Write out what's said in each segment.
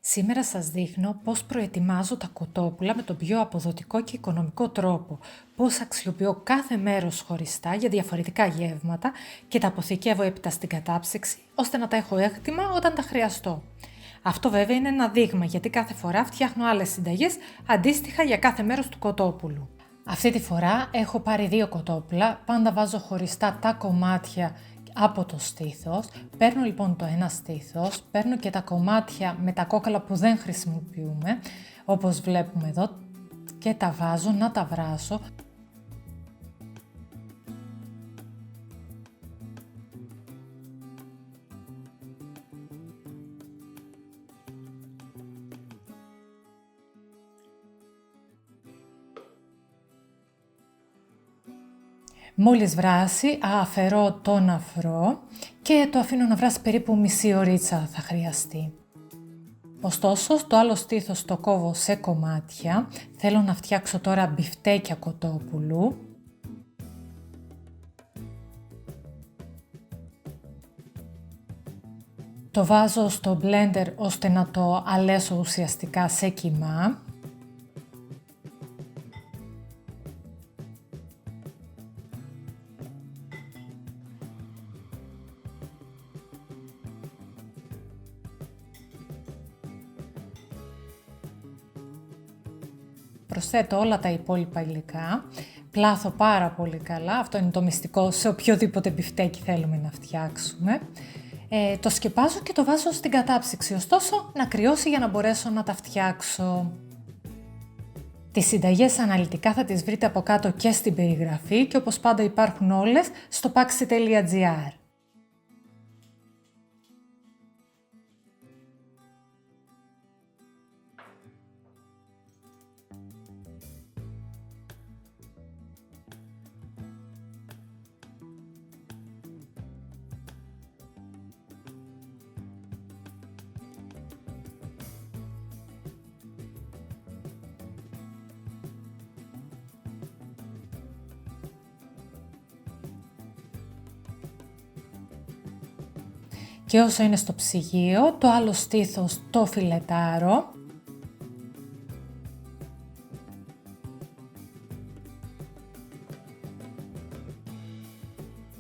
Σήμερα σας δείχνω πώς προετοιμάζω τα κοτόπουλα με τον πιο αποδοτικό και οικονομικό τρόπο. Πώς αξιοποιώ κάθε μέρος χωριστά για διαφορετικά γεύματα και τα αποθηκεύω έπειτα στην κατάψυξη, ώστε να τα έχω έτοιμα όταν τα χρειαστώ. Αυτό βέβαια είναι ένα δείγμα, γιατί κάθε φορά φτιάχνω άλλες συνταγές αντίστοιχα για κάθε μέρος του κοτόπουλου. Αυτή τη φορά έχω πάρει 2 κοτόπουλα, πάντα βάζω χωριστά τα κομμάτια από το στήθος. Παίρνω λοιπόν το ένα στήθος, παίρνω και τα κομμάτια με τα κόκαλα που δεν χρησιμοποιούμε, όπως βλέπουμε εδώ, και τα βάζω να τα βράσω. Μόλις βράσει, αφαιρώ τον αφρό και το αφήνω να βράσει περίπου μισή ωρίτσα θα χρειαστεί. Ωστόσο, το άλλο στήθος το κόβω σε κομμάτια. Θέλω να φτιάξω τώρα μπιφτέκια κοτόπουλου. Το βάζω στο blender ώστε να το αλέσω ουσιαστικά σε κιμά. Προσθέτω όλα τα υπόλοιπα υλικά, πλάθω πάρα πολύ καλά, αυτό είναι το μυστικό σε οποιοδήποτε μπιφτέκι θέλουμε να φτιάξουμε. Το σκεπάζω και το βάζω στην κατάψυξη, ωστόσο να κρυώσει για να μπορέσω να τα φτιάξω. Τις συνταγές αναλυτικά θα τις βρείτε από κάτω και στην περιγραφή και όπως πάντα υπάρχουν όλες στο paxi.gr. Και όσο είναι στο ψυγείο, το άλλο στήθος το φιλετάρω.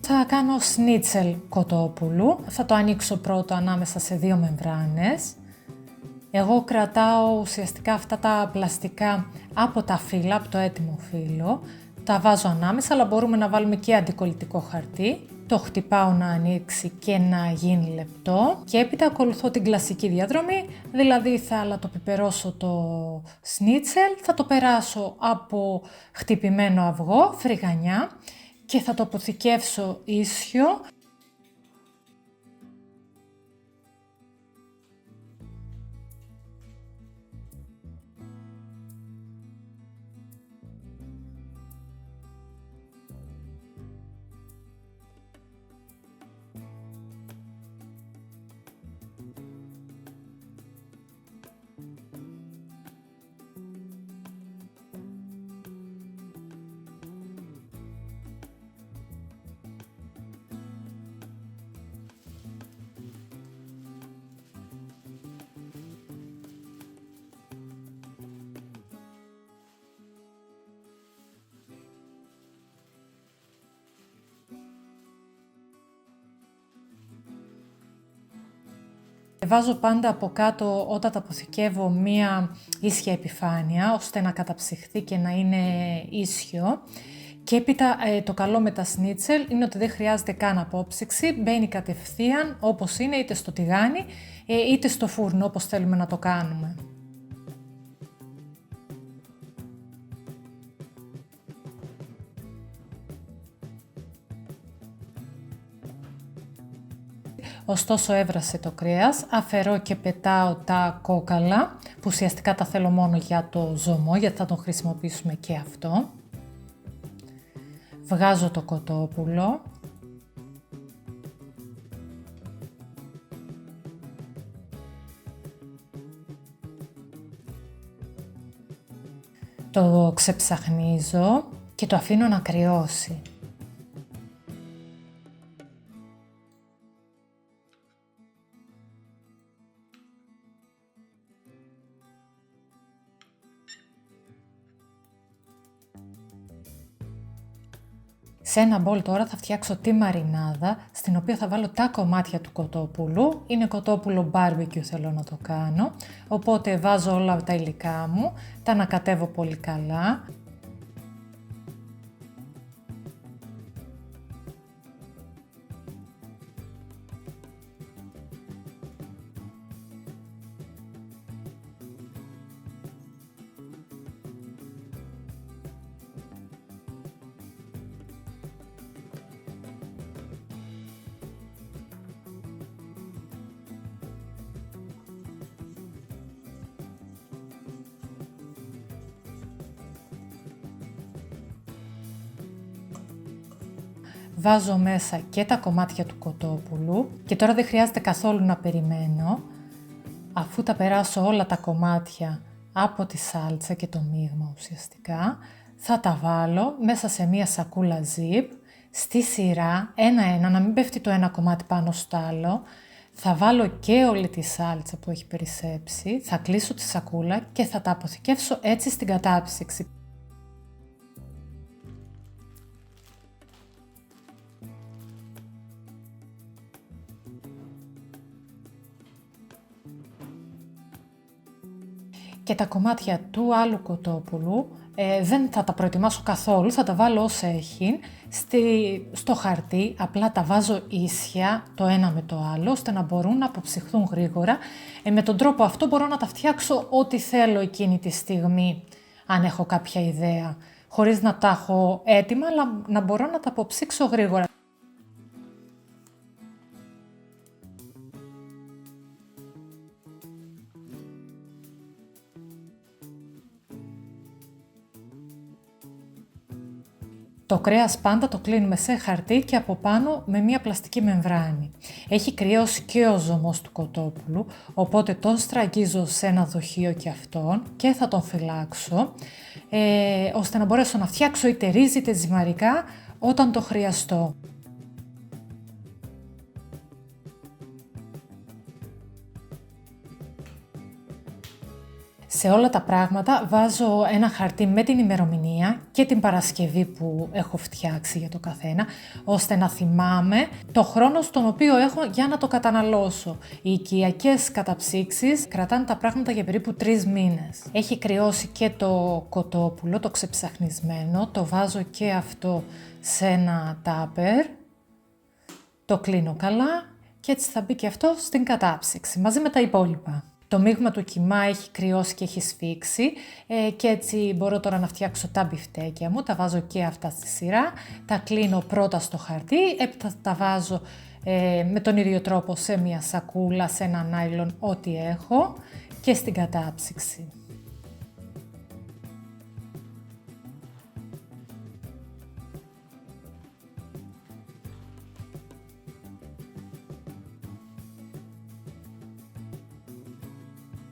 Θα κάνω σνίτσελ κοτόπουλου. Θα το ανοίξω πρώτο ανάμεσα σε 2 μεμβράνες. Εγώ κρατάω ουσιαστικά αυτά τα πλαστικά από τα φύλλα, από το έτοιμο φύλλο. Τα βάζω ανάμεσα, αλλά μπορούμε να βάλουμε και αντικολλητικό χαρτί. Το χτυπάω να ανοίξει και να γίνει λεπτό και έπειτα ακολουθώ την κλασική διαδρομή, δηλαδή θα αλατοπιπερώσω το σνίτσελ, θα το περάσω από χτυπημένο αυγό, φρυγανιά και θα το αποθηκεύσω ίσιο. Βάζω πάντα από κάτω όταν τα αποθηκεύω μία ίσια επιφάνεια, ώστε να καταψυχθεί και να είναι ίσιο. Και έπειτα το καλό με τα σνίτσελ είναι ότι δεν χρειάζεται καν απόψυξη, μπαίνει κατευθείαν όπως είναι είτε στο τηγάνι είτε στο φούρνο όπως θέλουμε να το κάνουμε. Ωστόσο έβρασε το κρέας, αφαιρώ και πετάω τα κόκαλα, που ουσιαστικά τα θέλω μόνο για το ζωμό, γιατί θα τον χρησιμοποιήσουμε και αυτό. Βγάζω το κοτόπουλο. Το ξεψαχνίζω και το αφήνω να κρυώσει. Σε ένα μπολ τώρα θα φτιάξω τη μαρινάδα, στην οποία θα βάλω τα κομμάτια του κοτόπουλου. Είναι κοτόπουλο barbecue θέλω να το κάνω, οπότε βάζω όλα τα υλικά μου, τα ανακατεύω πολύ καλά. Βάζω μέσα και τα κομμάτια του κοτόπουλου και τώρα δεν χρειάζεται καθόλου να περιμένω. Αφού τα περάσω όλα τα κομμάτια από τη σάλτσα και το μείγμα ουσιαστικά, θα τα βάλω μέσα σε μία σακούλα zip, στη σειρά, ένα-ένα, να μην πέφτει το ένα κομμάτι πάνω στο άλλο. Θα βάλω και όλη τη σάλτσα που έχει περισσέψει, θα κλείσω τη σακούλα και θα τα αποθηκεύσω έτσι στην κατάψυξη. Και τα κομμάτια του άλλου κοτόπουλου δεν θα τα προετοιμάσω καθόλου, θα τα βάλω ως έχει στο χαρτί, απλά τα βάζω ίσια το ένα με το άλλο, ώστε να μπορούν να αποψυχθούν γρήγορα. Με τον τρόπο αυτό μπορώ να τα φτιάξω ό,τι θέλω εκείνη τη στιγμή, αν έχω κάποια ιδέα, χωρίς να τα έχω έτοιμα, αλλά να μπορώ να τα αποψύξω γρήγορα. Το κρέας πάντα το κλείνουμε σε χαρτί και από πάνω με μία πλαστική μεμβράνη. Έχει κρυώσει και ο ζωμός του κοτόπουλου, οπότε τον στραγγίζω σε ένα δοχείο και αυτόν και θα τον φυλάξω, ώστε να μπορέσω να φτιάξω είτε ρύζι είτε ζυμαρικά όταν το χρειαστώ. Σε όλα τα πράγματα βάζω ένα χαρτί με την ημερομηνία και την Παρασκευή που έχω φτιάξει για το καθένα, ώστε να θυμάμαι το χρόνο στον οποίο έχω για να το καταναλώσω. Οι οικιακές καταψύξεις κρατάνε τα πράγματα για περίπου 3 μήνες. Έχει κρυώσει και το κοτόπουλο, το ξεψαχνισμένο, το βάζω και αυτό σε ένα τάπερ, το κλείνω καλά και έτσι θα μπει και αυτό στην κατάψυξη μαζί με τα υπόλοιπα. Το μείγμα του κιμά έχει κρυώσει και έχει σφίξει και έτσι μπορώ τώρα να φτιάξω τα μπιφτέκια μου. Τα βάζω και αυτά στη σειρά, τα κλείνω πρώτα στο χαρτί, έπειτα τα βάζω με τον ίδιο τρόπο σε μια σακούλα, σε ένα νάιλον, ό,τι έχω και στην κατάψυξη.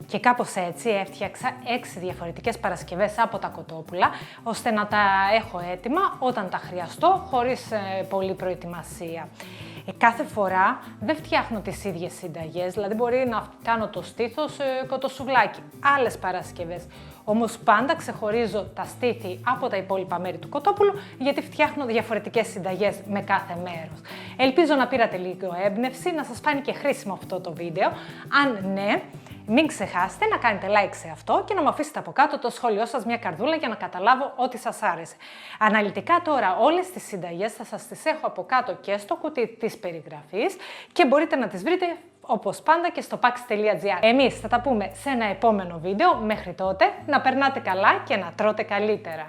Και κάπως έτσι έφτιαξα 6 διαφορετικές Παρασκευές από τα κοτόπουλα, ώστε να τα έχω έτοιμα όταν τα χρειαστώ, χωρίς πολλή προετοιμασία. Κάθε φορά δεν φτιάχνω τις ίδιες συνταγές, δηλαδή μπορεί να κάνω το στήθος κοτοσουβλάκι, άλλες Παρασκευές. Όμως πάντα ξεχωρίζω τα στήθη από τα υπόλοιπα μέρη του κοτόπουλου, γιατί φτιάχνω διαφορετικές συνταγές με κάθε μέρος. Ελπίζω να πήρατε λίγο έμπνευση, να σας φάνηκε χρήσιμο αυτό το βίντεο. Αν ναι, μην ξεχάσετε να κάνετε like σε αυτό και να μου αφήσετε από κάτω το σχόλιο σας, μια καρδούλα, για να καταλάβω ότι σας άρεσε. Αναλυτικά τώρα όλες τις συνταγές θα σας τις έχω από κάτω και στο κουτί της περιγραφής και μπορείτε να τις βρείτε όπως πάντα και στο pax.gr. Εμείς θα τα πούμε σε ένα επόμενο βίντεο. Μέχρι τότε να περνάτε καλά και να τρώτε καλύτερα.